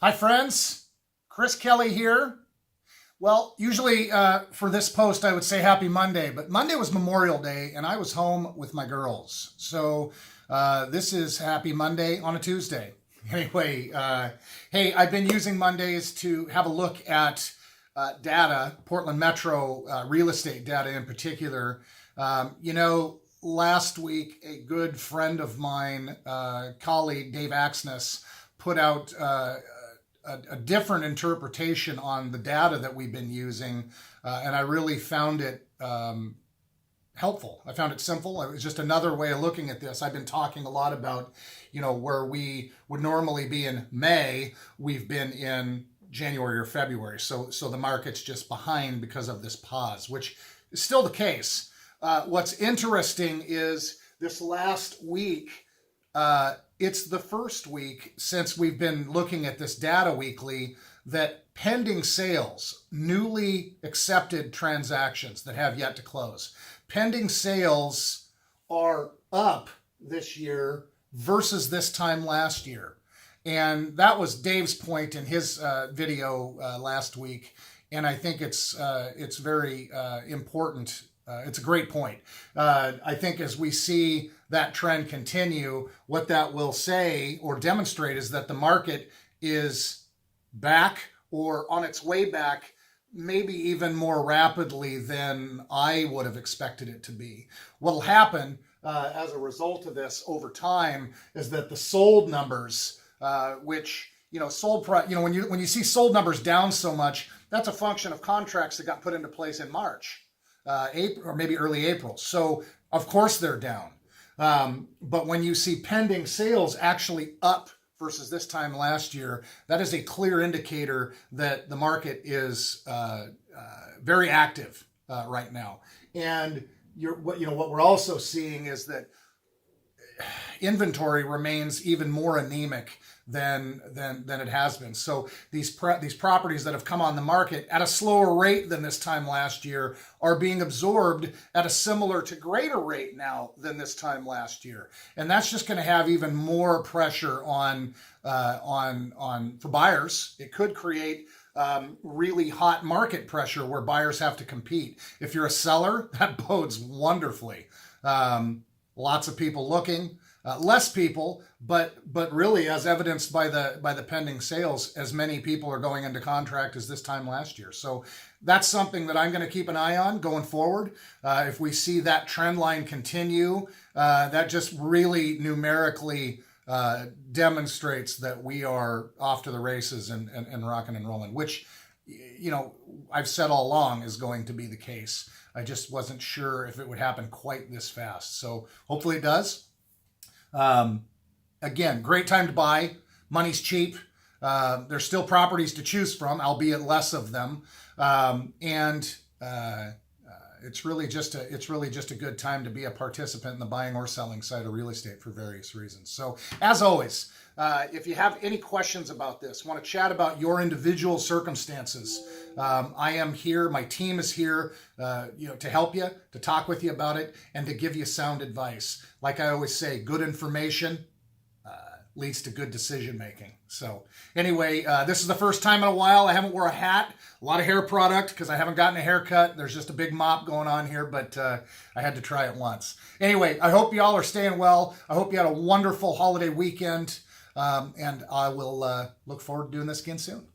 Hi, friends. Chris Kelly here. Well, usually for this post, I would say Happy Monday, but Monday was Memorial Day, and I was home with my girls. So this is Happy Monday on a Tuesday. Anyway, hey, I've been using Mondays to have a look at data, Portland Metro real estate data in particular. Last week, a good friend of mine, colleague Dave Axness, put out a different interpretation on the data that we've been using, and I really found it helpful. I found it simple. It was just another way of looking at this. I've been talking a lot about, where we would normally be in May, we've been in January or February. So the market's just behind because of this pause, which is still the case. What's interesting is this last week, it's the first week since we've been looking at this data weekly that pending sales, newly accepted transactions that have yet to close, pending sales are up this year versus this time last year. And that was Dave's point in his video last week. And I think it's very important. It's a great point. I think as we see that trend continue, what that will say or demonstrate is that the market is back or on its way back, maybe even more rapidly than I would have expected it to be. What'll happen as a result of this over time is that the sold numbers, which sold price, when you see sold numbers down so much, that's a function of contracts that got put into place in March. April or maybe early April. So of course they're down. But when you see pending sales actually up versus this time last year, that is a clear indicator that the market is very active right now. And what we're also seeing is that inventory remains even more anemic than it has been. So these properties that have come on the market at a slower rate than this time last year are being absorbed at a similar to greater rate now than this time last year, and that's just going to have even more pressure on for buyers. It could create really hot market pressure where buyers have to compete. If you're a seller, that bodes wonderfully. Lots of people looking. Less people, but really, as evidenced by the pending sales, as many people are going into contract as this time last year. So that's something that I'm going to keep an eye on going forward. If we see that trend line continue, that just really numerically demonstrates that we are off to the races and rocking and rolling, which I've said all along is going to be the case. I just wasn't sure if it would happen quite this fast. So hopefully it does. Again, great time to buy. Money's cheap. There's still properties to choose from, albeit less of them. It's really just a good time to be a participant in the buying or selling side of real estate for various reasons. So as always, if you have any questions about this, want to chat about your individual circumstances, I am here. My team is here, to help you, to talk with you about it, and to give you sound advice. Like I always say, good information leads to good decision making. So anyway, this is the first time in a while I haven't wore a hat, a lot of hair product because I haven't gotten a haircut. There's just a big mop going on here, but I had to try it once. Anyway, I hope y'all are staying well. I hope you had a wonderful holiday weekend, and I will look forward to doing this again soon.